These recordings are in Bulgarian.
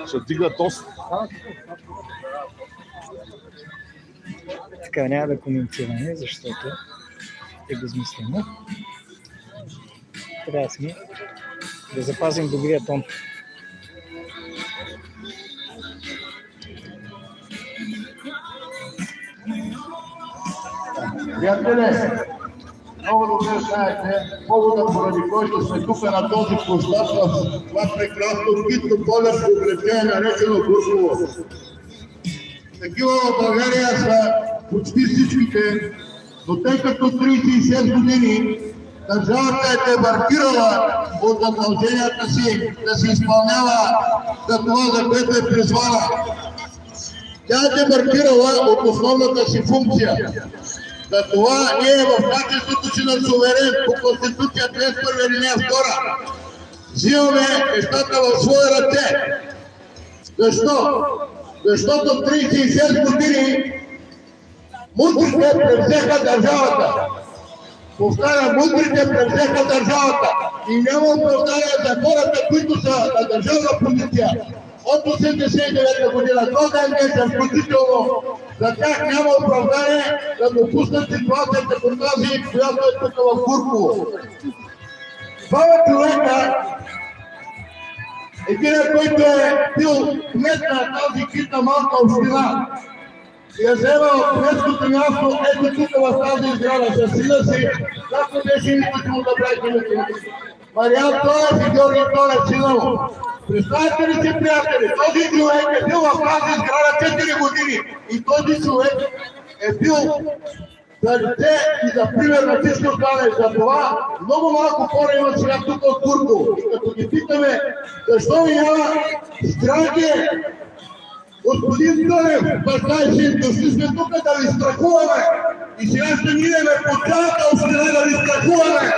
Ще дигна доста. Така, няма да коментираме, защото е безмислено. Трябва да запазим добрия тон. Приятели, много добре знаете повода, поради който сме тук на този площад в това прекрасно питно поле по облечение, наречено Гурково. Такива в България са почти всичките, но тъй като 36 години държавата е дебаркирала от задълженията си да се изпълнява за това, за което е призвана. Тя е дебаркирала от основната си функция. Затова ние в качеството си на суверен по Конституция 31 алинея 2 взимаме нещата в свои ръце. Защо? Защото 36 години мудрите превзеха държавата. Повтарям, мудрите превзеха държавата. И няма оправдание за хората, които са на държавна позиция. От 1989 година до ден включително за тях няма оправдание да допуснат ситуация като тази, която е тук в Гурково. Двама човека, един, който е бил кмет на тази хитна малка община и е вземал кметското място ето тук в тази изграда със сина си, както беше името, че му забравихте името. Мариан Тонев и Георги Тонев, сина му. Представете ли си, приятели, този човек е бил в тази сграда 4 години и този човек е бил за лице и за пример на всички останали. За това много малко хора имат сега тук от Гурково. И като ги питаме защо ви няма страхи, господин Тонев, баща и син, дошли сме тук да ви страхуваме и сега ще минеме по цялата община да ви страхуваме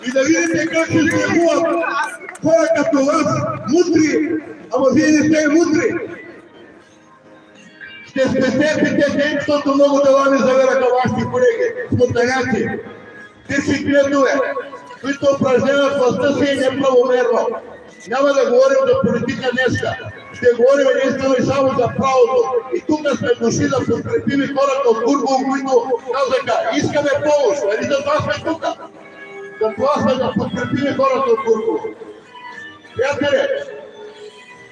и да видите как ще страхуват хора като вас, мудри, ама вие не сте мудри. Ще спестете ден, защото много дела ми завераха вашите колеги, смутаняци, бивши кметове, които упражняват властта си неправомерно. Няма да говорим за политика днеска. Ще говорим единствено и само за правото. И тук сме дошли да подкрепим хората от Гурково, които казаха, искаме помощ. Нали за това сме тук? За това сме да подкрепим хората от Гурково. Приятели,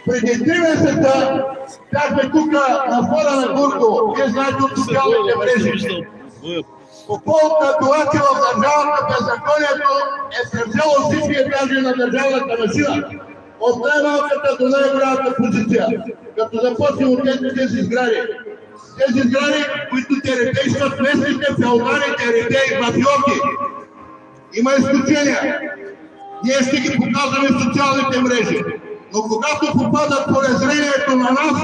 преди 3 месеца бяхме тук на входа на Гурково. Вие знаете от социалните мрежи. По повод на това, че в държавата беззаконието е превзело всички етажи на държавната машина. От най-малката до най-голямата позиция. Като започнем от тези сгради. Тези сгради, които теретействат местните феодали, теретеи, мафиоти. Има изключения. Ние ще ги показваме в социалните мрежи. Но когато попадат по презрението на нас,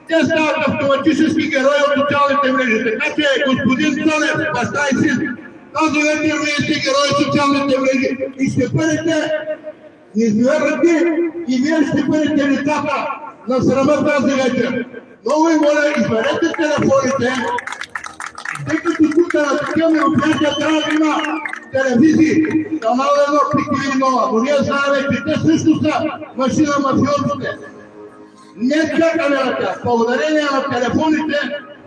те стават автоматически герои от социалните мрежи. Така че, господин Тонев, баща и син, тази вечер вие сте герои от социалните мрежи и ще бъдете извернати и вие ще бъдете лицата на срама тази вечер. Много ви моля, изберете телефоните, тъй като тук на такива мероприятия трябва да има телевизии, канал 1, Пик нова, но ние знаем, че те също са машина мафиотите. Не чакаме на тях. Благодарение на телефоните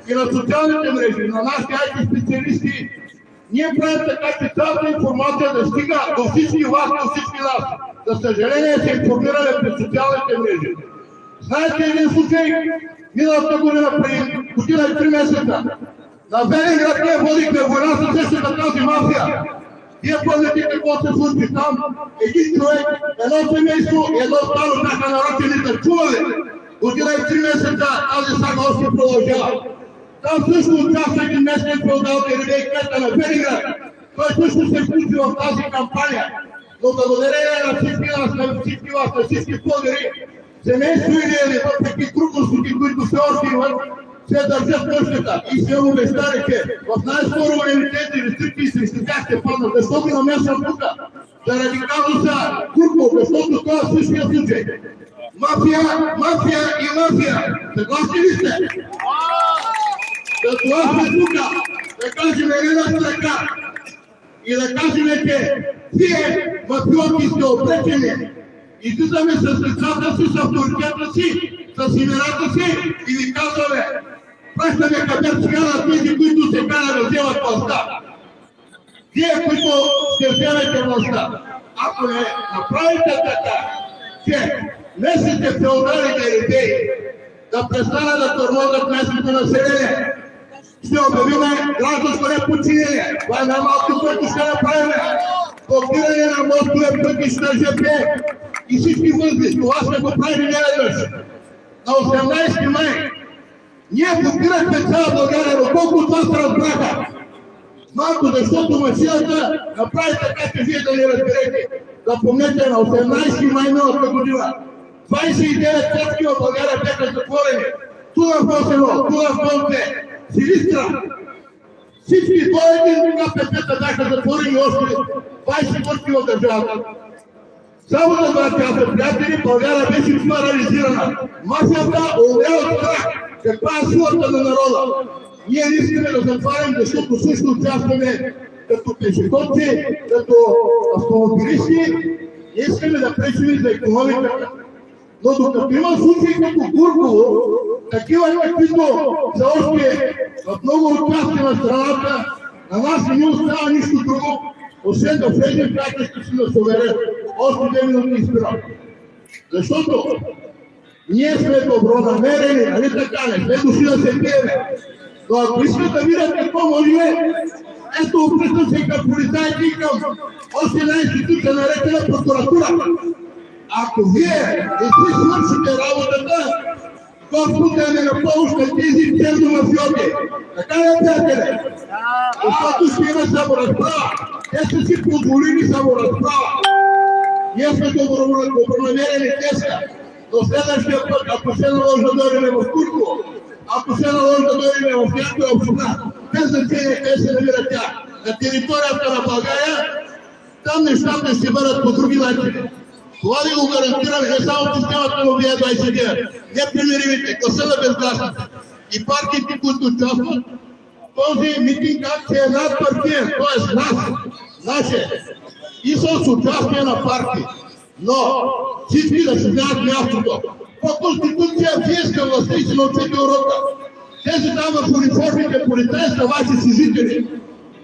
и на социалните мрежи, на нашите IT специалисти, ние правим така, че цялата информация да стига до всички вас, до всички нас. За съжаление се информираме през социалните мрежи. Знаете един случай, миналата година, преди година и 3 месеца, на Велинград ние водихме война със същата тази мафия. Вие помните какво се случи там? Един човек, едно семейство и едно стано бяха нарочените. Чували? Година и 3 месеца тази сага още продължава. Там също участва един местен феодал Теридей, кмета на Велинград. Той също се включи в тази кампания. Но благодарение на всички нас, на всички вас, на всички българи, семейство или въпреки трудностите, които все още имат, се държат къщата и се обещали, че в най-скоро време тези рестрикции срещу тях ще паднат. Защо ги намесвам тук? Заради казуса Гурково, защото това е същия случай. Мафия, мафия и мафия. Съгласни ли сте? За това сме тук. Да кажем една страка. и да кажем, че вие, мафиоти, сте обречени. Излизаме с лицата си, с авторитета си, с имената си и ви казваме, пращаме хабер сега на тези, които се канат да вземат властта. Вие, които ще вземете властта, ако не направите така, че местните феодалите идеи да престанат да тормозят местното население, ще обявиме гражданско неподчинение. Това е най-малко, което ще направим. Блокиране на мостове, пътища, ЖП и всички възли. Това сме го правили неведнъж. На 18 май ние блокирахме цяла България, но колко от вас разбраха? Малко, защото машината направи така, че вие да не разберете. Да помнете, на 18 май миналата година 29 точки в България бяха затворени. Тула в Босево, Тула в Бонте, Силистра. Всички до един КПП-та бяха затворени още 20 точки в държавата. Само да бъдат приятели, България беше парализирана. Мафията умря от страх. Каква е силата на народа? Ние не искаме да затварям, защото също участваме като пешеходци, като автомобилисти. Не искаме да пречим за икономиката. Но докато има случаи като Гурково, такива каквито за още в много участия на страната, на нас не ни остава нищо друго, освен да влезем в качеството си на суверен. Още 2 минути изпирам. Защото ние сме добронамерени, нали така, не сме дошли да се пиеме. Но ако искат да видят какво може, ето обръщам се към полицайите и към още една институция, наречена прокуратура. Ако вие не си свършите работата, Господ да не напълниш на тези псевдомафиоти. Така ли, приятели? Защото ще има саморазправа. Те са си позволили саморазправа. Ние сме добронамерени теска. Но следващия път, ако се наложи да дойдем в Турково, ако се наложи да дойдем в някоя община, без значение къде се намира тя, на територията на България, там нещата ще бъдат по други начини. Това ви го гарантирам не само системата на ОВИ-29, непримиримите, гласа на безгласните и партиите, които участват. Този митинг акция е надпартиен, т.е. наше и с участие на партии. Но всички да си знаят мястото. По Конституция вие сте властта и си научите урока. Тези там в униформите полицаи са ваши служители.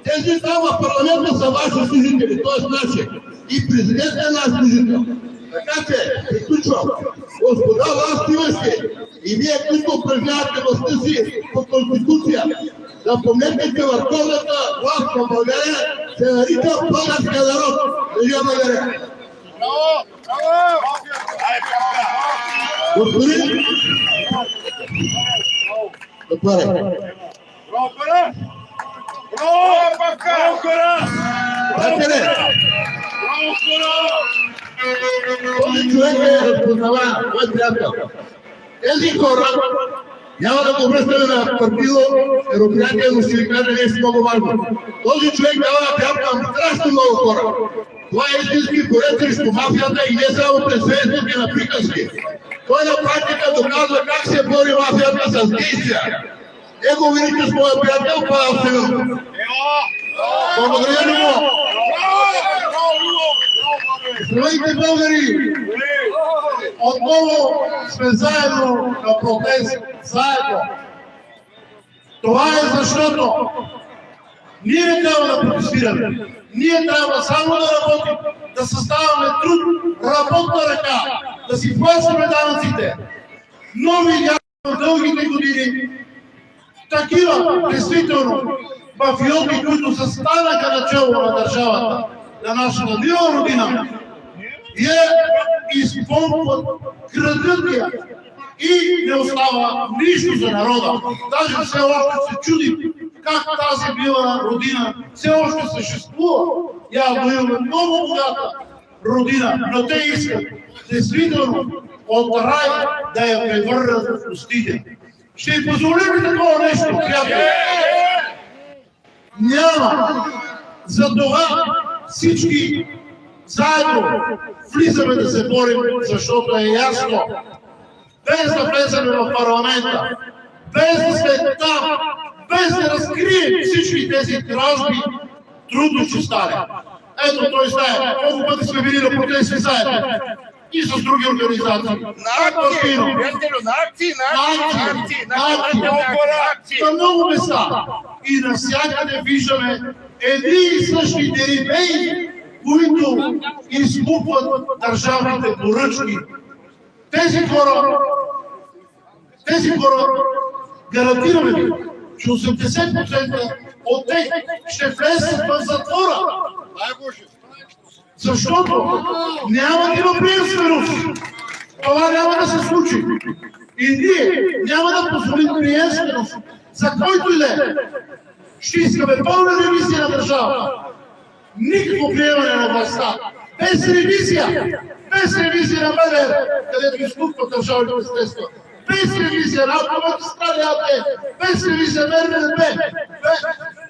Тези там в парламента са ваши служители, т.е. наши. И президент е наш служител. Така че, приключвам. Господа властимащи и вие, които упражнявате властта си по Конституция, да помнете, че върховната власт в България се нарича българския народ. Държа България. Господин? Отваря. Този човек е разпознаваем, мой приятел. Тези хора няма да го връщаме на партийно мероприятие, но ще ви кажа нещо много важно. Този човек дава напрям към страшно много хора. Това е истински борец срещу мафията и не само през фейсбук на приказки. Той на практика доказва как се бори мафията с действия. Его величество, моя приятел, Павел Семенов. Благодаря ви много. Здравейте, българи! Отново сме заедно на протест. Заедно. Това е защото ние не трябва да протестираме. Ние трябва само да работим, да създаваме труд, работна ръка, да си плащаме данъците. Но видяхме в дългите години такива, действително, мафиоти, които застанаха начало на държавата, на нашата мила родина, я изпомпват, крадат я и не остава нищо за народа. Даже все още се чудим как тази мила родина все още съществува. Явно имаме много богата родина, но те искат действително от рай да я превърнат в пустиня. Ще й позволим ли такова нещо, приятели? Няма. Затова всички заедно влизаме да се борим, защото е ясно, без да влезем в парламента, без да сме там, без да разкрием всички тези кражби, Трудно ще стане. Ето, той знае, колко пъти сме били на протести заедно. И с други организации. На акции. На много места. И навсякъде виждаме едни и същи дерибеи, които изкупват държавните поръчки. Тези хора гарантираме ви, че 80% от тях ще влезат в затвора. Защото няма да има приемственост. Това няма да се случи. И ние няма да позволим приемственост за който и да е. Ще искаме пълна ревизия на държавата. Никакво приемане на властта. Без ревизия. Без ревизия на МВР, където изкупват държавните средства. Без ревизия на автомагистрали АД. Без ревизия на РНБ.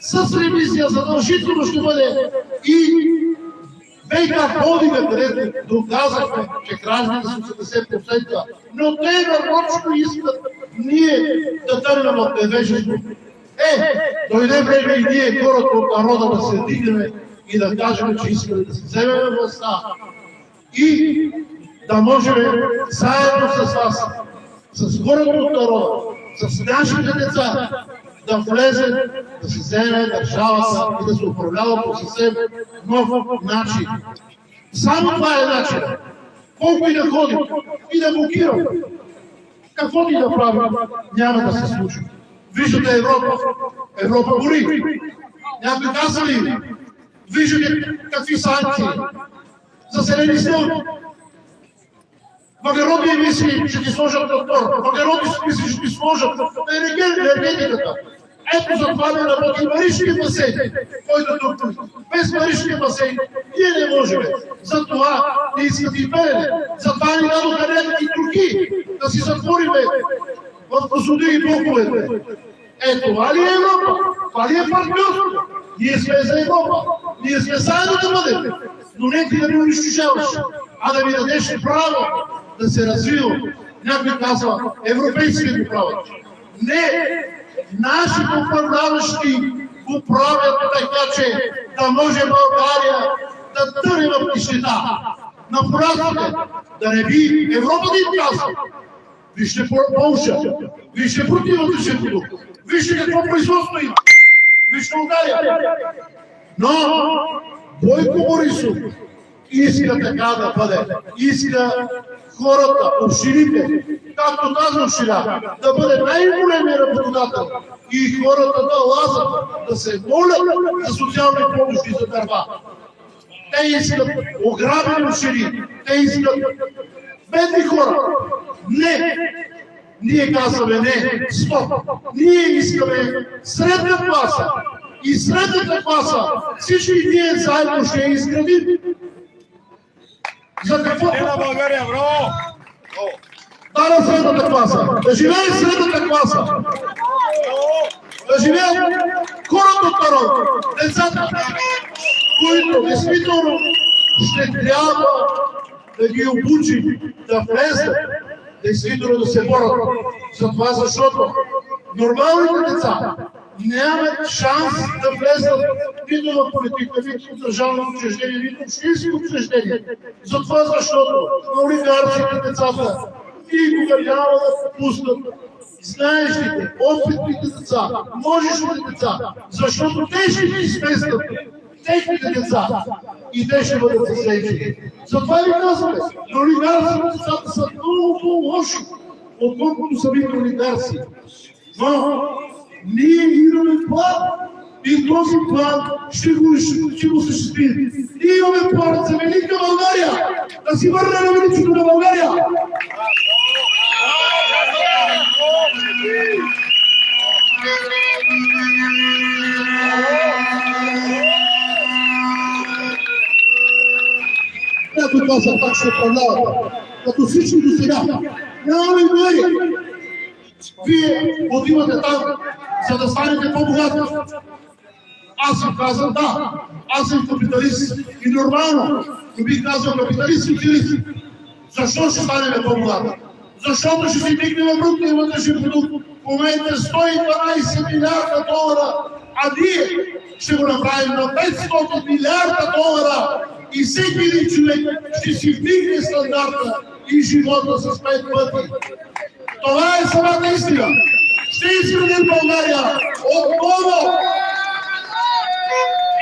С ревизия задължително ще бъде и ВиК холдинга, където доказахме, че гражданите са 80%, но те нарочно искат ние да тръгнем в невежество. Дойде време и ние, хората от народа, да се дигнем и да кажем, че искаме да си вземем властта и да можем заедно с вас, с хората от народа, с нашите деца, да влезе, да се вземе държавата и да се управлява по съвсем нов начин. Само това е начин. Колко и да ходим, и да блокирам, каквото и да правим, няма да се случи. Виждате Европа гори. Някой каза ли? Виждате какви санкции. Заселени селки. Въглеродни емисии ще ти сложат доктор. Въглеродни емисии ще ти сложат енергетиката. Ето за това не работи Маришкия басейн, който е тук. Без Маришкия басейн ние не можем. Затова не искат и Белене. Затова ни дадоха някакви турки да си затвориме в Козлодуй и блоковете. Това ли е Европа? Това ли е партньорство? Ние сме за Европа. Ние сме заедно да бъдем. Но не ти да ни унищожаваш, а да ми дадеш право да се развива. Някой казва, европейски го правят. Не! Нашите управляващи го правят така, че да може България да тъне в нищета. На поразите, да не би Европа да им казва. Вижте Полша, вижте противотечен продукт, вижте какво производство има, вижте Унгария. Но Бойко Борисов иска така да бъде, иска хората, общините, както тази община, да бъде най-големият работодател и хората да лазат, да се молят за социални помощи за дърва. Те искат ограбени общини, те искат бедни хора. Не! Ние казваме не, стоп! Ние искаме средна класа. И средната класа всички ние заедно ще я изградим. За какво? Ела България, браво! Да, на средната класа. Да живее средната класа. Да живеят хората от народа, децата, които действително ще трябва да ги обучим да влезат, действително да се борят за това, защото нормалните деца нямат шанс да влезат нито в политика, нито в държавно учреждение, нито в общински учреждение. Затова, защото на олигарците децата никога няма да пуснат знаещите, опитните деца, можещите деца, защото те ще ги изместят техните деца и те ще бъдат засечени. Затова ви казваме, на олигарците децата са много по-лоши, отколкото самите олигарци. Но ние имаме план и този план ще го осъществим. Ние имаме план за велика България, да си върне на величието на България. Някой каза, пак ще управлявате, като всички до сега. Нямаме доверие. Вие отивате там, за да станете по-богати. Аз им казвам да, аз съм капиталист и нормално, но бих казал капиталист и социалист. Защо ще станем по-богати? Защото ще си дигнем брутния вътрешен продукт. В момента 112 милиарда долара, а ние ще го направим на 500 милиарда долара и всеки един човек ще си вдигне стандарта и живота с 5 пъти. Това е самата истина. Ще изградим България отново.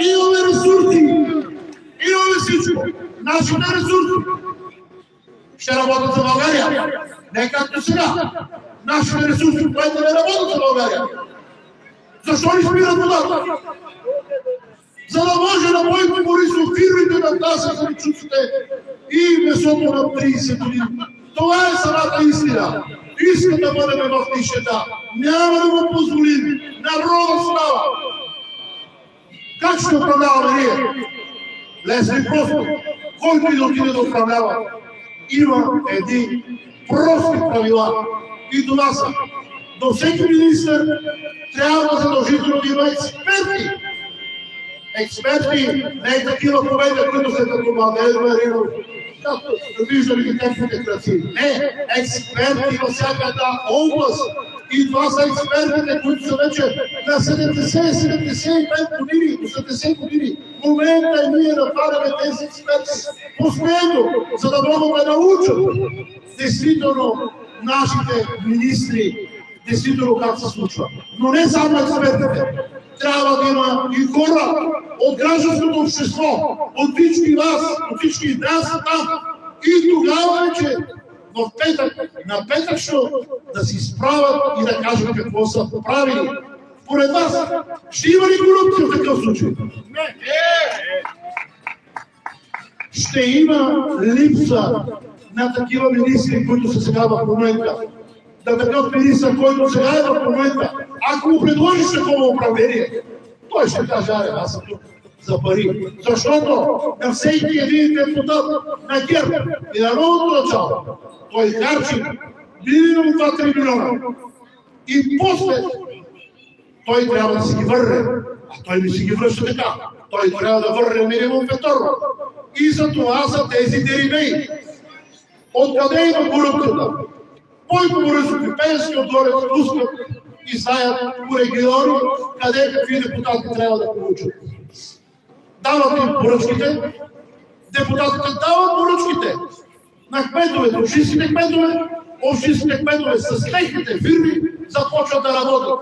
Имаме ресурси. Имаме всичко. Нашите ресурси ще работят за България. Не както сега. Нашите ресурси, които не работят за България. Защо ни спират водата? За да може на Бойко Борисов фирмите да внасят зеленчуците и месото на 30 години. Това е самата истина. Иска да бъдем в нищета. Няма да го позволим. Народът става. Как ще управляваме ние? Лесно и просто. Който и да отиде да управлява, има едни прости правила. И това са. До всеки министър трябва задължително да има експерти. Експерти, не такива поведения, които са като Младен Маринов, както виждали ги техните кръци. Не, експерти във всяка една област. И това са експертите, които са вече на 70-75 години, 80 години. В момента ние нападаме тези експерти последно, за да могат да научат действително нашите министри, действително как се случва. Но не само експертите. Трябва да има и хора от гражданското общество, от всички вас, от всички нас там. И тогава вече в петък, на петъчно да си справят и да кажат какво са правили. Поред вас, ще има ли корупция в такъв случай? Не. Ще има липса на такива министри, които са сега в момента. На такъв министър, който сега е в момента. Ако му предложиш такова управление, той ще каже, аз съм тук за пари. Защото на всеки един депутат на ГЕРБ и на новото начало, той харчи минимум 2-3 милиона. И после той трябва да си ги върне. А той не си ги връща така. Той трябва да върне минимум петорно. И за това са тези дерибеи. Откъде има корупцията? Бойко Борисов и Пеевски отгоре спускат и знаят по региони, къде какви депутати трябва да получат. Дават им поръчките, депутатите дават поръчките на кметове, общинските кметове с техните фирми започват да работят.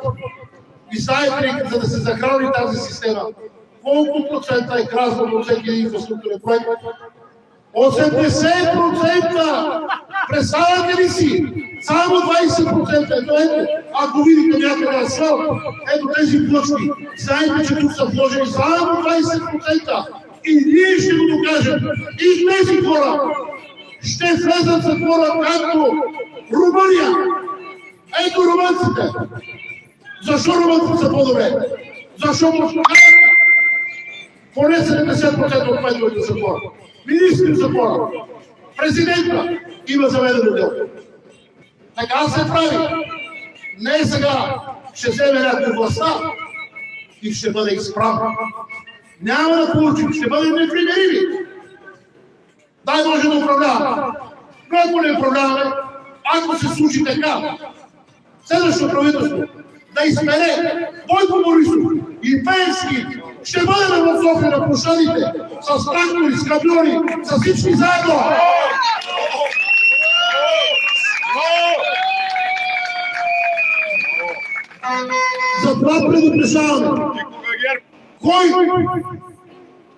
И знаете ли, за да се захрани тази система, колко процента е кразно от всеки инфраструктурен проект? 80%! Представяте ли си? Само 20%. Ето, ако видите някъде асфалт, ето тези плъчки, знаете, че тук са вложени само 20%. И ние ще го докажем. И тези хора ще влезат в затвора, както Румъния. Ето румънците. Защо румънците са по-добре? Защото поне 70% от кметовете са затвора. Министри в затвора. Президента има заведено дело. Така се прави. Не сега ще вземе някой властта и ще бъде изправен. Няма да получим, ще бъдем непримирими. Дай може да управляваме. Но ако не управляваме, ако се случи така, следващото правителство да избере Бойко Борисов и Пеевски, ще бъдем в София на площадите с трактори, с камиони, с всички заедно. Затова предупреждаваме. Кой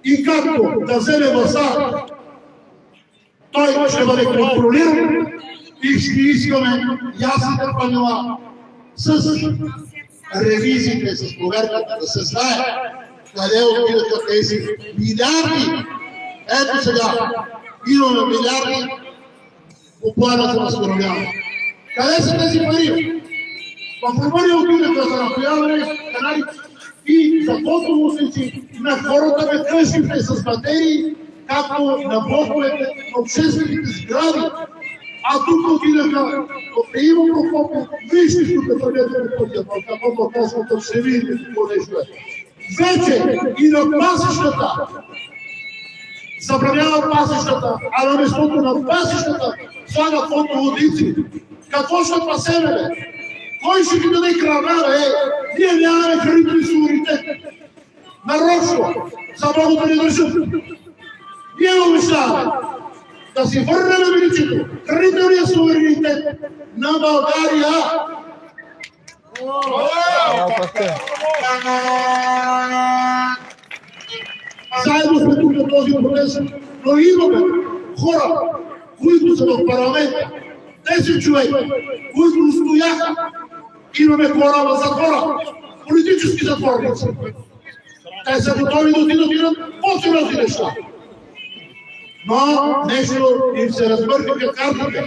и както да вземе властта, той ще бъде контролиран и ще искаме ясните правила с ревизиите, с проверката, да се знае къде отидат тези милиарди. Ето сега имаме милиарди по плана за възстановяване. Къде са тези пари? В Румъния отидаха за напояване канали и за фотоволници на хората на къщите с батерии, както на блоковете, на обществените сгради. А тук отидаха от Иво Прокопов, вижте тук бъдете на пътя, какво казват, ще видите какво нещо е. Вече и на пасищата, забранява пасищата, а на местото на пасищата слагат фотоволници. Какво ще пасеме, бе? Кой ще ги даде крава, ние нямаме хранителен суверенитет. Нарочно, за много да ни държат. Ние обещаваме да си върнем величието, хранителния суверенитет на България. Заедно сме тук на този протест, но имаме хора, които са в парламента, 10 човека, които устояха. Имаме хора в затвора, политически затворници. Те са готови да отидат по-сериозни неща. Но нещо им се разбъркаха картите.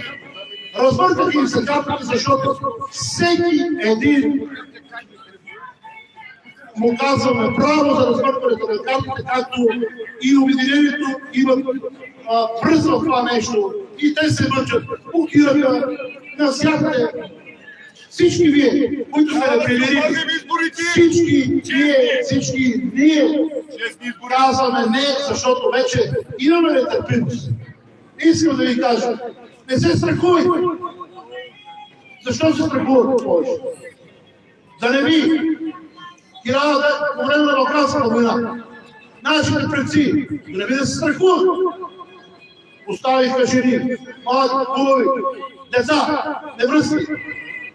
Разбъркаха им се картите, защото всеки един му казваме право за разбъркването на картите, както и Обединението имат връзка в това нещо. И те се мъчат, блокираха навсякъде. Всички вие, които сте репелирали, всички ние казваме не, защото вече имаме нетърпимост. Искам да ви кажа, не се страхувайте. Защо се страхувате повече? Да не ви по време на Балканската война, нашите предци, да не ви да се страхуват. Оставиха жени, млади, хубави, деца, невръстни.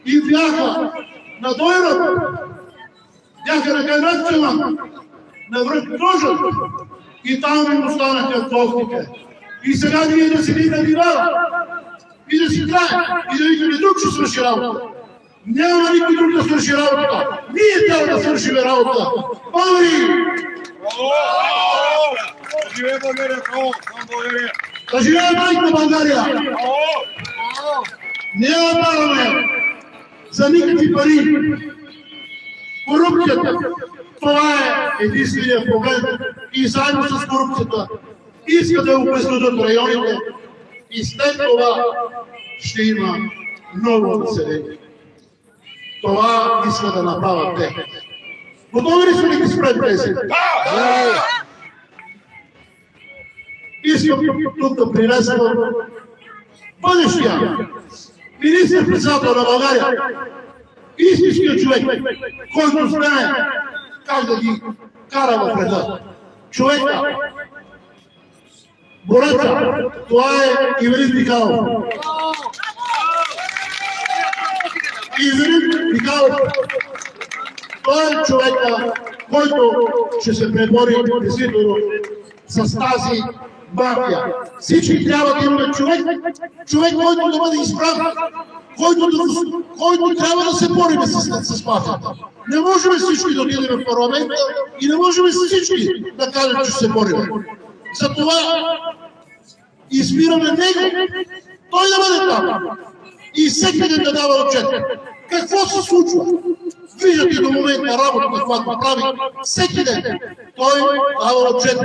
И бяха на дойрата, бяха на Кайракчева, на връх Кожът. И там им останаха костите. И сега ние да седим на дивана и да си знаем, и да викаме друг ще свърши работа. Няма никой друг да свърши работа. Ние трябва да свършим работа. Българи! Да живее България! Да живее майка България! Няма парламент за никакви пари. Корупцията, това е единственият проблем. И заедно с корупцията искат да обезлюдят районите и след това ще има много население. Това иска да направят те. Готови ли са да ги спрем тези? Искам тук да приветствам бъдещия министър-председател на България, истинският човек, който знае как да ги кара в реда. Човека, бореца, това е Ивелин Михайлов. Ивелин Михайлов, той е човека, който ще се пребори действително с тази мафия. Всички трябва да имаме човек, който да бъде избран, който трябва да се борим с мафията. Не можем всички да отидем в парламента и не можем всички да кажем, че се борим. Затова избираме него, той да бъде там и всеки ден да дава отчет. Какво се случва? Виждате до момента работата, която прави всеки ден. Той дава отчет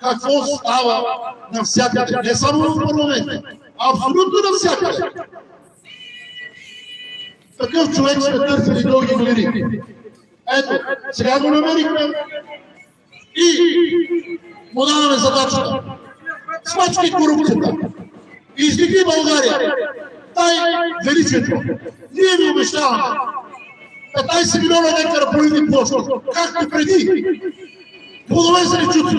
какво става навсякъде, не само в парламента, абсолютно навсякъде. Такъв човек сме търсили дълги години. Ето, сега го намерихме и му даваме задачата. Смачки корупцията. Издигни България. Дай величието. Ние ви обещаваме 15 милиона декара поливни площи, както преди. Плодове зеленчуци.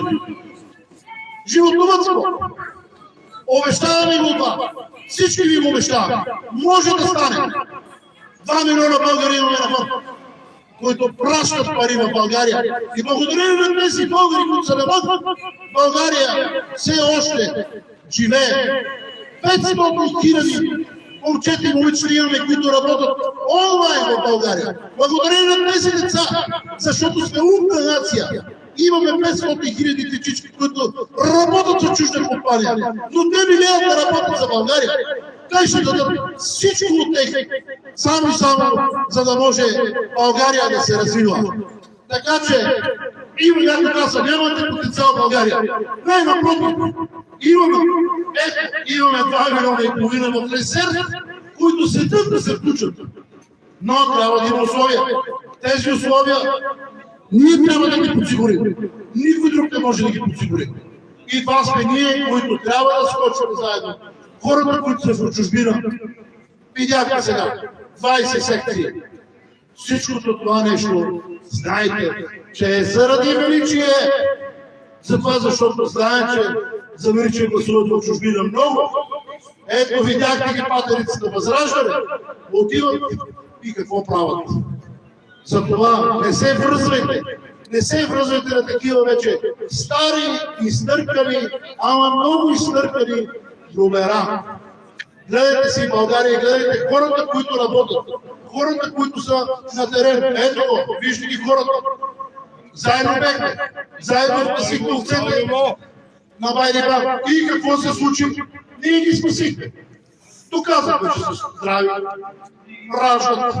Животновъдство. Обещаваме го това. Всички ви го обещаваме. Може да стане. 2 милиона българи имаме навън, които пращат пари в България. И благодарение на тези българи, които са навън, България все още живее. 500 хиляди момчета и момичета имаме, които работят онлайн в България. Благодарение на тези деца, защото сме умна нация. Имаме 500 хиляди дечички, които работят за чужда компания, но те милеят да работят за България. Те ще дадат всичко от тях, само за да може България да се развива. Така че, има някой каза, нямате потенциал в България. Не, напротив, имаме 2 милиона и половина в резерв, които седят да се включат. Но трябва да има условия. Тези условия ние трябва да ги подсигурим. Никой друг не може да ги подсигури. И това сме ние, които трябва да скочим заедно. Хората, които са в чужбина, Видяхте сега 20 секции. Всичкото това нещо, знаете, че е заради величие. Затова, защото знае, че за величие гласуват в чужбина много. Ето видяхте ги патерицата Възраждане. Отиват и какво правят? Затова не се връзвайте. Не се връзвайте на такива вече стари, изтъркани, ама много изтъркани номера. Гледайте си България, гледайте хората, които работят, хората, които са на терен. Ето го, вижте ги хората. Заедно бехме, заедно спасихме овцете на Байрибак. И какво се случи? Ние ги спасихме. Доказахме, че са здрави, раждат.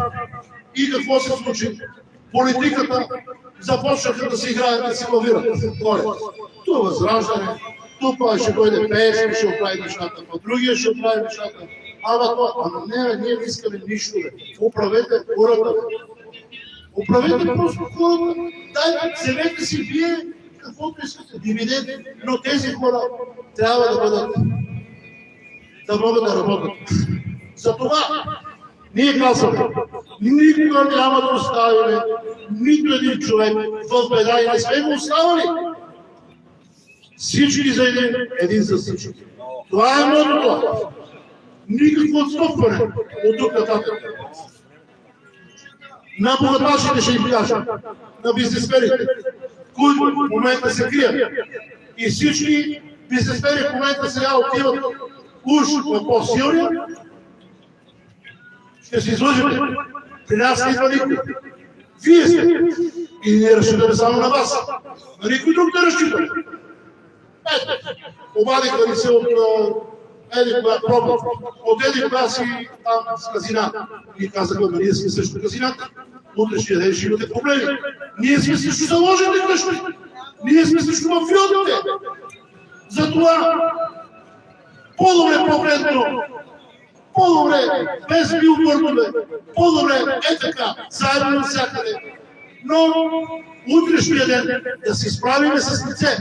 И какво се случи? Политиката започнаха да си играят, да си лавират. Това Възраждане, това ще дойде Пеевски, ще оправи нещата, а другия ще оправи нещата. Ама не, ние не искаме нищо. Управете хората. Управете просто хората. Дайте, вземете си вие каквото искате, дивиденти, но тези хора трябва да могат да работят. Затова ние казваме, никога няма да оставим нито един човек в беда и не сме го оставали. Всички за един за всички. Това е мотото. Никакво отстъпване от тук нататък. На богаташите ще им кажа, на бизнесмените, които в момента се крият. И всички бизнесмени в момента сега отиват уж в по-силния. Ще се излъжете. При нас не идва никой. Вие сте. И ние разчитаме само на вас. На никой друг да разчитаме. Ето, обадиха ни се от еди кога си там с казината. И казаха, ние сме също казината. Утрешния ден ще имате проблеми. Ние сме също заложени къщи. Ние сме също мафиотите. Затова по-добре погледно, по-добре без билбордове, по-добре е така, заедно навсякъде. Но утрешния ден да се справим с лице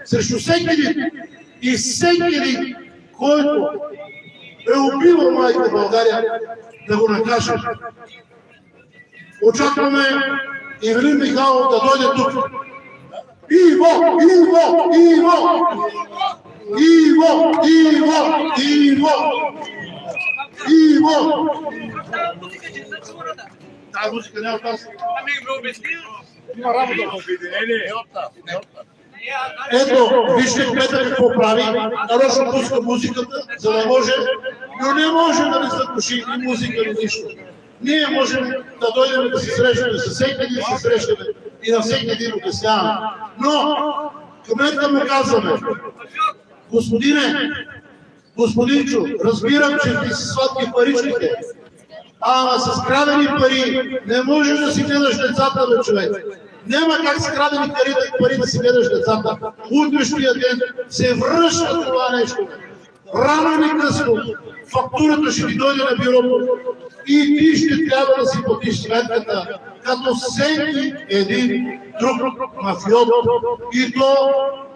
срещу всеки един и всеки един, който е убивал майка България, да го накажем. Очакваме Ивелин Михайлов да дойде тук. Иво! Иво! Иво! Иво! Иво! Иво! Иво! Тази музика не е от нас. Има работа в обединение. Ето, вижте кмета какво прави. Нарочно пуска музиката, за да може, но не може да ни задуши и музика, ни нищо. Ние можем да дойдем да се срещаме, с всеки един се срещаме и на всеки един обясняваме. Но кмета му казваме, господинчо, разбирам, че ти си сладки паричките, ама с крадени пари не можеш да си гледаш децата на човек. Няма как с крадени пари да си гледаш децата. Утрешния ден се връща това нещо. Рано или късно фактурата ще ти дойде на бюрото и ти ще трябва да си платиш сметката, като всеки един друг мафиот, и то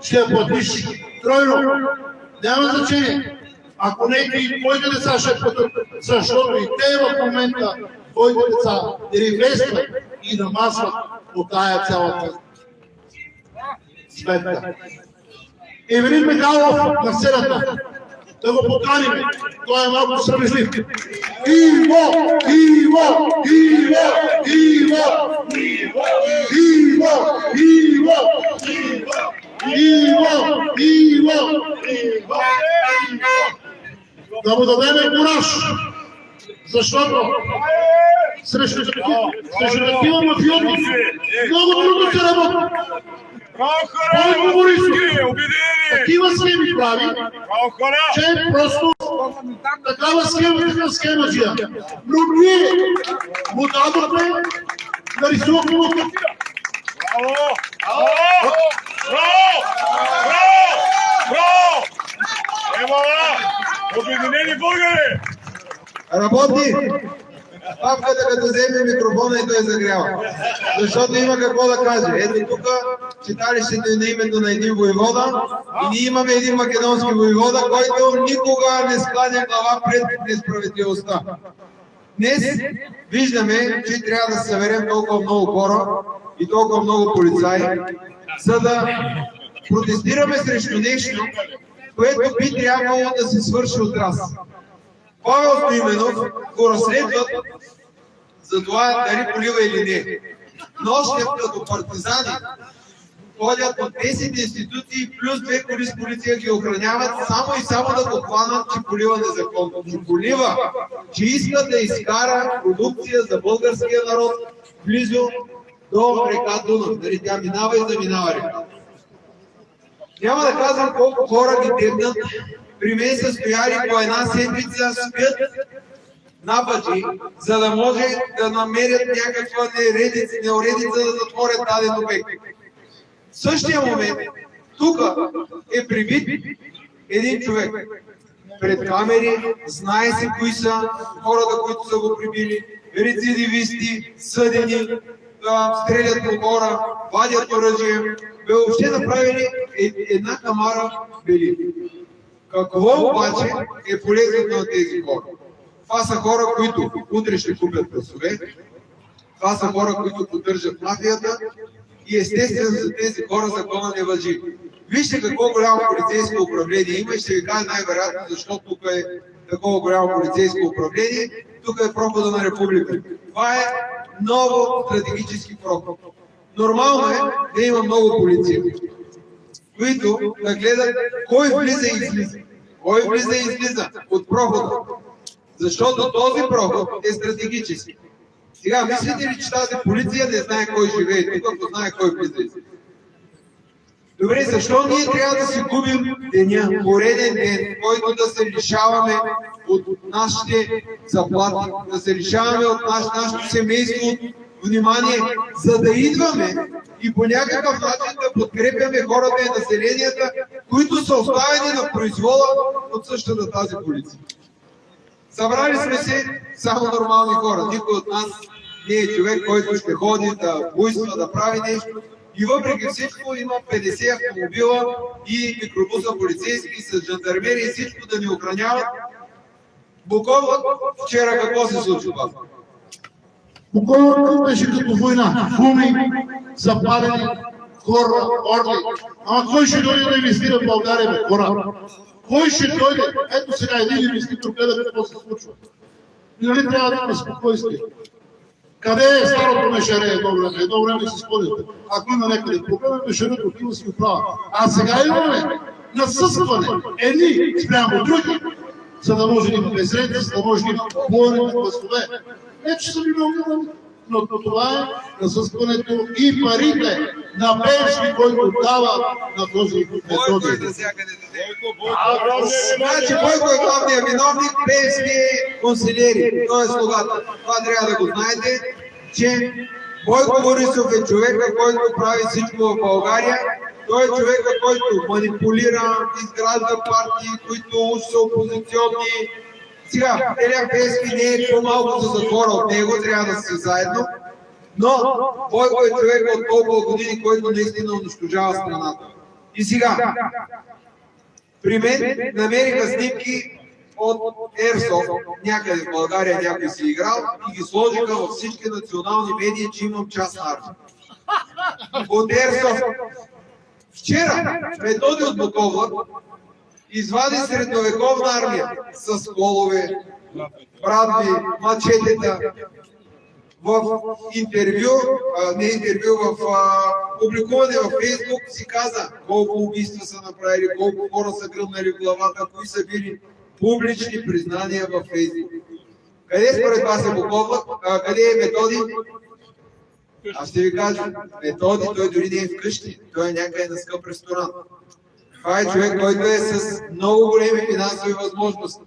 ще платиш тройно. Няма значение. Ако не и твоите деца ще платят, защото и те в момента твоите деца ревестват и намасват от тая цялата сметка. Ивелин Михайлов на сцената. Да го поканим. Той е малко срамежлив. Иво! Иво! Иво! Иво! Иво! Иво! Иво! Иво! Да му дадем кураж, защото срещу такива мафиоти много трудно се работи. Бойко Борисов такива схеми прави, че просто такава схемаджия. Но ние му дадохме, нарисувахме му тук. Браво! Ева! Обединени българи! Работи! Папката като вземе микрофона и той загрява. Защото има какво да каже. Ето тук читалището е на името на един воевода и ние имаме един македонски воевода, който никога не скланя глава пред несправедливостта. Днес виждаме, че трябва да съберем толкова много хора и толкова много полицаи, за да протестираме срещу нещо, което би трябвало да се свърши от раз. Павел Стоименов го разследват за това дали полива или не. Нощем като партизани ходят от 10 институции плюс 2 коли с полиция ги охраняват само и само да го хванат, че полива незаконно. Че полива, че иска да изкара продукция за българския народ близо до река Дунав. Дали тя минава и заминава река. Няма да казвам колко хора ги дебнат. При мен са стояли по една седмица, спят на бъджи, за да може да намерят някаква неуредица да затворят даден обект. В същия момент, тук е прибит един човек. Пред камери, знае се кои са хората, които са го прибили, рецидивисти, съдени, стрелят по хора, вадят оръжие. Въобще направили една камара бели. Какво обаче е полезното на тези хора? Това са хора, които утре ще купят гласове, това са хора, които поддържат мафията и естествено за тези хора закона не важи. Вижте какво голямо полицейско управление има и ще ви кажа най-вероятно защо тук е такова голямо полицейско управление. Тук е прохода на република. Това е много стратегически проход. Нормално е да има много полиция, които да гледат кой влиза и излиза. Кой влиза и излиза от прохода. Защото този проход е стратегически. Сега, мислите ли, че тази полиция не знае кой живее тук, ако знае кой влиза и излиза? Добре, защо ние трябва да си губим деня, пореден ден, който да се лишаваме от нашите заплати, да се лишаваме от нашето семейство, от внимание, за да идваме и по някакъв начин да подкрепяме хората и населенията, които са оставени на произвола от същата тази полиция. Събрали сме се само нормални хора. Никой от нас не е човек, който ще ходи да буйства, да прави нещо. И въпреки всичко има 50 автомобила и микробуса полицейски с жандармери и всичко да ни охраняват. Буковлък, вчера какво се случва? Буковлък беше като война. Гуми, запалени, хора, орли. Ама кой ще дойде да инвестира в България, бе, хора? Кой ще дойде? Ето сега един инвеститор гледа какво се случва. И нали трябва да има спокойствие? Къде е старото мешаре едно време? Едно време си спомняте. Ако има някъде проблем, мешарето отива си оправа. А сега имаме насъскване едни спрямо други, за да може да имаме средства, за да може да имаме плуване на гласове. Не, че са милионирани, но това е насъскването и парите на Пеевски, който дава на този методик. Значи Бойко е главният виновник, Пеевски е консилиери. Той е слугата. Това трябва да го знаете, че Бойко Борисов е човека, който прави всичко в България. Той е човека, който манипулира, изгражда партии, които уж са опозиционни. Сега, Делян Пеевски не е по-малко за затвора от него, трябва да се заедно. Но Бойко е човек от толкова години, който наистина унищожава страната. И сега, при мен намериха снимки от Airsoft, някъде в България някой си играл и ги сложиха във всички национални медии, че имам частна армия. От Airsoft. Вчера Методи от Буковлък извади средновековна армия с колове, брадви, мачетета. В интервю, в публикуване във Фейсбук си каза колко убийства са направили, колко хора са гръмнали в главата, кои са били публични признания във Фейсбук. Къде според вас е Буковлък? Къде е Методи? Аз ще ви кажа, Методи, той дори не е вкъщи, той е някъде на скъп ресторант. Това е човек, който е с много големи финансови възможности.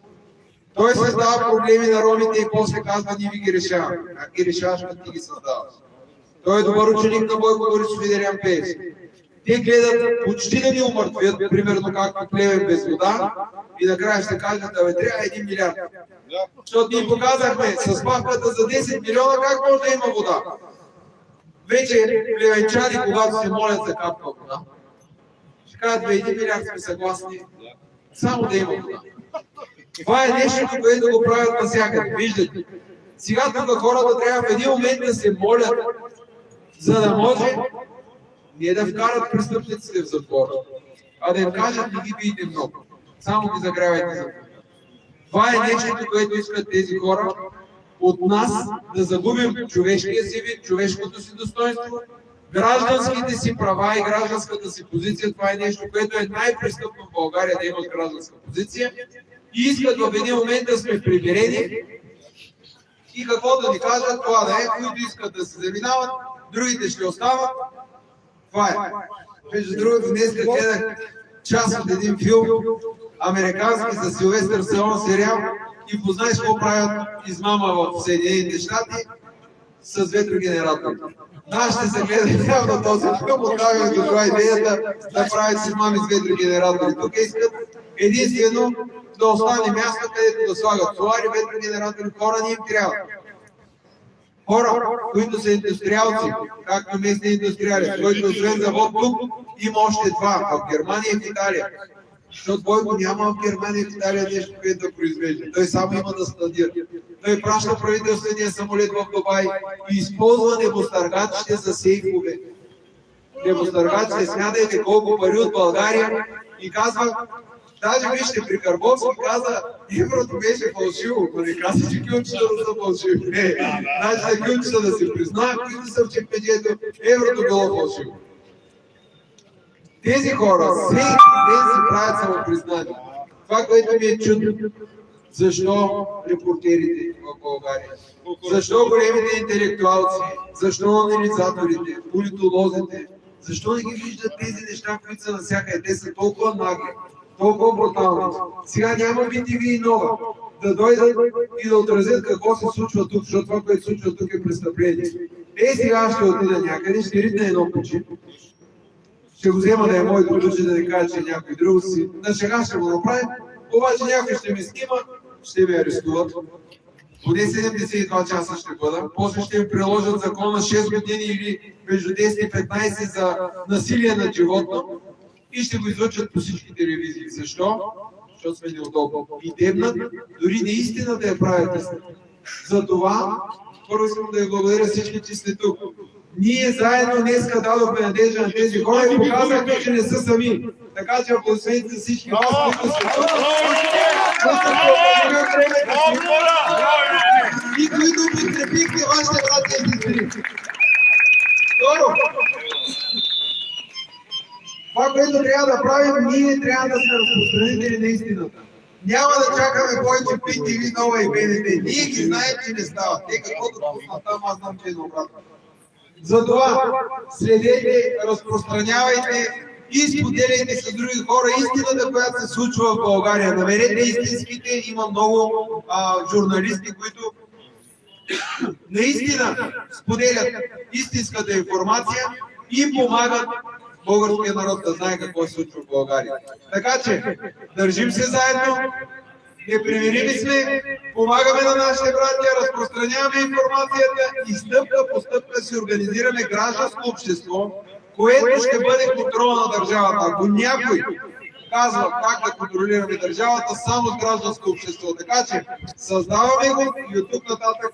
Той създава проблеми на ромите и после казва, ние ви ги решаваме. Как ги решаваш, като ти ги създаваш? Той е добър ученик на Бойко Борисов и Делян Пеевски. Те гледат почти да ни умъртвят, примерно както Плевен без вода, и накрая ще кажат, да бе, трябва 1 милиард. Защото ние показахме с махната за 10 милиона как може да има вода. вече плевенчани, когато се молят за капка вода, ще кажат, бе, 1 милиард сме съгласни, само да има вода. Това е нещо, което го правят навсякъде, виждате. Сега тук хората трябва в един момент да се молят, за да може не да вкарат престъпниците в затвора, а да им кажат, не ги бийте много, само ги загрявайте за това. Това е нещото, което искат тези хора от нас, да загубим човешкия си вид, човешкото си достоинство, гражданските си права и гражданската си позиция. Това е нещо, което е най-престъпно в България, да имат гражданска позиция. И искат в един момент да сме примирени и какво да ни кажат, това да е, които искат да се заминават, другите ще остават. Това е. Между другото, днес гледах част от един филм, американски, за Силвестър Сталон сериал, и познаеш какво правят измама в Съединените щати с ветрогенератори. Аз ще се гледа явно този филм, оттам до това идеята да правят измами с ветрогенератори. Тук искат единствено да остане място, където да слагат солари, ветрогенератори, хора не им трябва. Хора, които са индустриалци, както местни индустриали, които освен завод тук, има още два, в Германия и в Италия. Защото Бойко няма в Германия и в Италия нещо, което да произвежда. Той само има да складира. Той праща правителствения самолет в Дубай и използва небостъргачите за сейфове. Небостъргачите, смятайте колко пари от България, и казва, даже вижте, при Карбовски каза, еврото беше фалшиво, но не каза, че кюлчета са фалшиви. Значи кюлчета да се признаят, които са в чепеджето, еврото било фалшиво. Тези хора всеки ден си правят самопризнание. Това, което ми е чудно, защо репортерите в България, защо големите интелектуалци, защо анализаторите, политолозите, защо не ги виждат тези неща, които са навсякъде? Те са толкова нагли, толкова брутални. Сега няма BTV и Нова да дойдат и да отразят какво се случва тук, защото това, което се случва тук е престъпление. Сега ще отида някъде, ще ритна едно куче, ще го взема да е моето куче, да не кажа, че някой друг си. На шега ще го направим, обаче някой ще ме снима, ще ме арестуват. Поне 72 часа ще бъда. После ще ми приложат закона 6 години или между 10 и 15 за насилие над животно и ще го излъчат по всички телевизии. Защо? Защото сме неудобни. И дебнат, дори наистина да я правят истина. Затова първо искам да ви благодаря всички, че сте тук. Ние заедно днеска дадохме надежда на тези хора и показахме, че не са сами. Така че благословите за всички вас, които сте тук, и които подкрепихте вашите братя и сестри. Второ, това, което трябва да правим, ние трябва да сме разпространители на истината. Няма да чакаме повече BTV, Нова и БНТ. Ние ги знаем, че не стават. Те каквото пуснат там, аз знам, че е наобратно. Затова следете, разпространявайте и споделяйте с други хора истината, която се случва в България. Намерете истинските, има много журналисти, които наистина споделят истинската информация и помагат българския народ да знае какво се случва в България. Така че, държим се заедно, непримирими сме, помагаме на нашите братия, разпространяваме информацията и стъпка по стъпка си организираме гражданско общество, което ще бъде контрола на държавата. Ако някой казва как да контролираме държавата, само с гражданско общество. Така че създаваме го и от тук нататък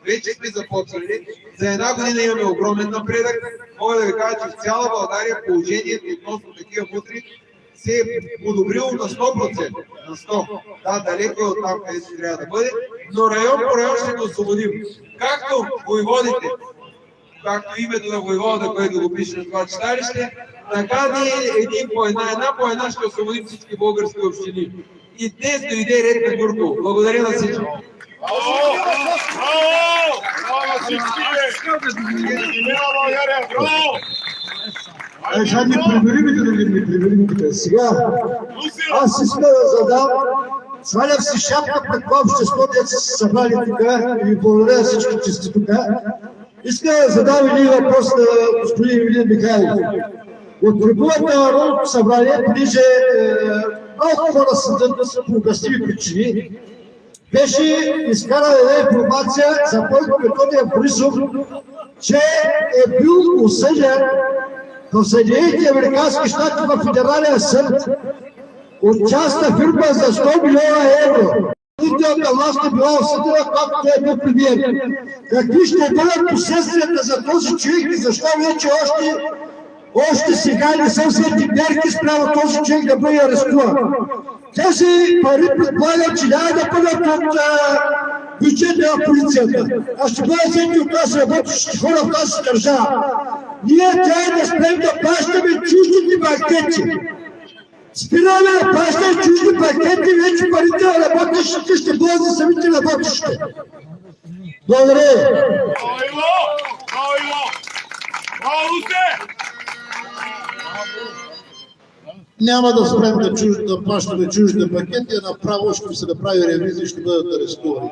вече сме започнали. За една година имаме огромен напредък. Мога да ви кажа, че в цяла България положението относно такива мутри се е подобрило на 100%. На 100%. Да, далеко е от там, където трябва да бъде, но район по район ще го освободим. Както войводите, както името на войвода, което го пише на това читалище, така ние един по една ще освободим всички български общини. И днес дойде ред на Гурково. Благодаря на всички. Браво! Браво! Браво всички! Единена България! Браво! Сега не примиримите. Сега аз искам да задам, свалям си шапка пред това общество, те са се събрали тук и ви благодаря всички, че сте тук. Искам да задам един въпрос на господин Илин Михайлов. От трибуната на Народното събрание, понеже малко хора съдят по обясними причини, беше изкарал една информация за Бойко Методиев Борисов, че е бил осъден в Съединените американски щати в Федерален съд от частна фирма за 100 милиона евро. Изпълнителната власт е била осъдена, както е бил премиер. Какви ще бъдат последствията за този човек и защо вече още сега не съм взети мерки спрямо този човек да бъде арестуван? Тези пари предполагам, че няма да бъдат от бюджета на полицията, а ще бъдат взети от нас работещите хора в тази държава. Ние трябва да спрем да плащаме чуждите банкети. Спираме да плащаме чужди пакети, вече парите на работещите ще бъдат за самите работещите. Благодаря. Браво, Иво! Браво, Иво! Браво, Русе! Няма да спрем да плащаме чуждите пакети, а направо ще се направи ревизия и ще бъдат арестувани.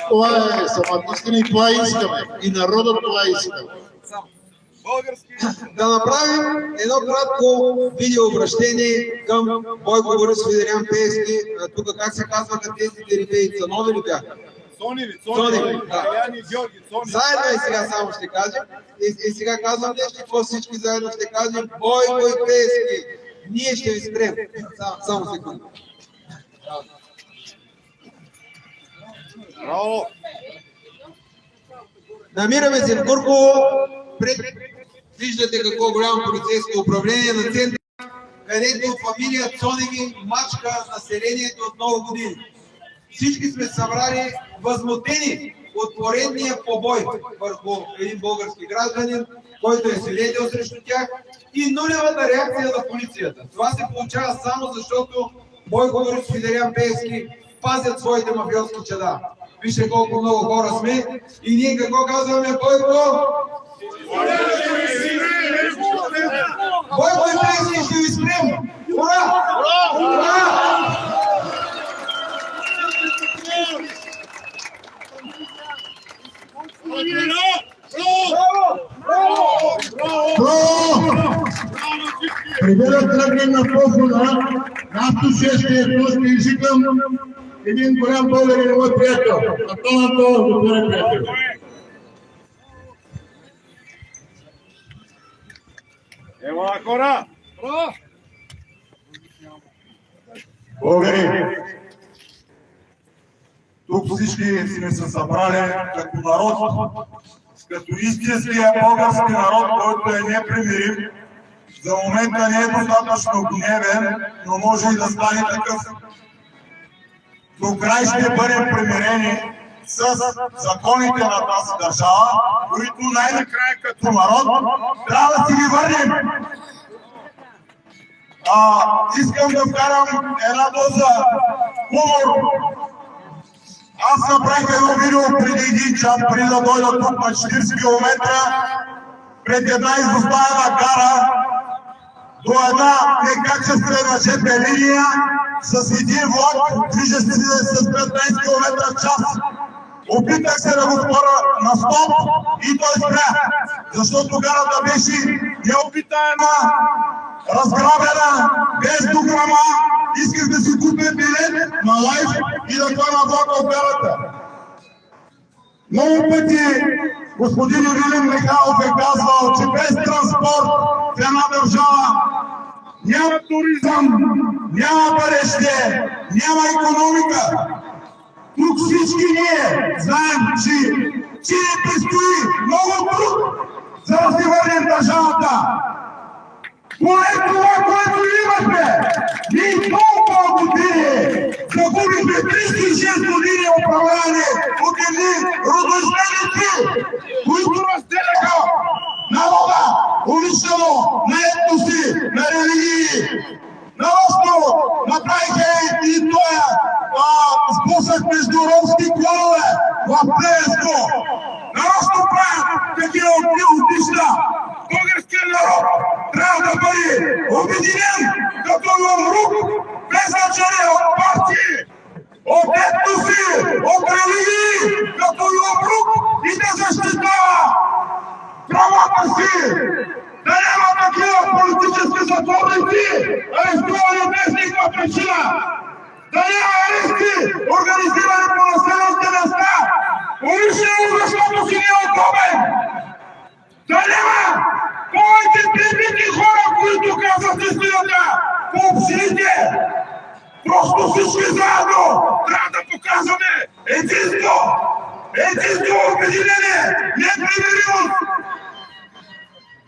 Това е самата истина и това искаме. И народът това иска. Да направим едно кратко видеообращение към Бойко Борисов и Делян Пеевски. Тук как се казваха тези дерибеи? Цанови ли бяха? Цониви. Деляни, Георги, Цониви. Заедно и сега само ще кажем. И сега казвам нещо, какво всички заедно ще кажем. Бойко и Пеевски, ние ще ви спрем. Само секунда. Браво! Намираме се в Гурково. Виждате какво голямо полицейско управление на центъра, където фамилия Цоневи мачка населението от много години. Всички сме събрали възмутени от поредния побой върху един български гражданин, който е свидетел срещу тях, и нулевата реакция на полицията. Това се получава само защото Бойко Борисов и Делян Пеевски пазят своите мафиотски чада. Вижте колко много хора сме и ние какво казваме, Бойко? Бойко и Пеевски ще ви спрем! Ура! Ура! Преди да тръгнем на похода, на автошествието ще изикам един голям българин, мой приятел. Антон, господин приятел. Ево на хора! Българи, тук всички сме се събрали като народ, като истинския български народ, който е непримирим. За момента не е достатъчно гневен, но може и да стане такъв. До край ще бъдем примирени с законите на тази държава, които най-накрая като народ трябва да си ги върнем. Искам да вкарам една доза хумор. Аз направих едно видео преди един час, преди да дойда тук на 40 км пред една изоставена гара до една некачествена ЖП линия с един влак, движещ се с 15 км в час. Опитах се да го спора на стоп и той спря, защото гарата беше необитаема, разграбена, без дограма. Исках да си купя билет на лайф и да хвана влака от гарата. Много пъти господин Илин Михайлов е казвал, че без транспорт в една държава няма туризъм, няма бъдеще, няма икономика. Тук всички ние знаем, че ни предстои много труд, за да си върнем държавата. Поне това, което имахме, ние толкова години загубихме 36 години управление от едни родоизменици, които разделяха народа, умишлено, на етноси, на религии. Нарочно направиха и тоя сблъсък между ромски клонове в Плевенско. Нарочно правят такива неща. Българският народ трябва да бъде обединен като юмрук, без значение от партии, от етноси, от религии, като юмрук и да защитава правата си. Да няма такива политически затворници, арестувани без никаква причина. Да няма арести, организирани подобен. Да няма повече прибити хора, които казват истината по общините. Просто всички заедно трябва да показваме единство, обединение, непримиримост.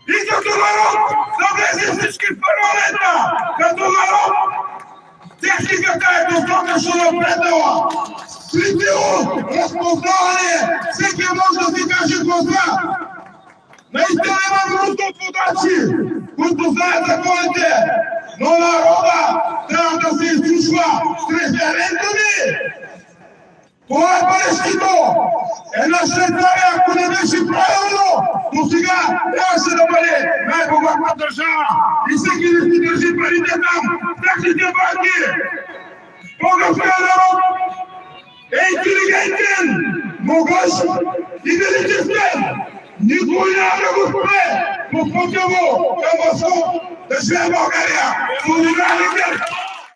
И като народ да влезе всички в парламента, като народ. Техниката е достатъчно напреднала. Светило, разпознаване, всеки може да си каже гласа. Наистина има нужда от водачи, които знаят законите, но народа трябва да се изслушва с референдуми. Това е бъдещето. Една Швейцария, ако не беше правилно, до сега трябваше да бъде най-богатна държава и всеки да си държи парите там, техните банки. Българския народ е интелигентен, могъщ и величествен. Никой няма да го спре по пътя му към възход да живее България. Благодаря ви!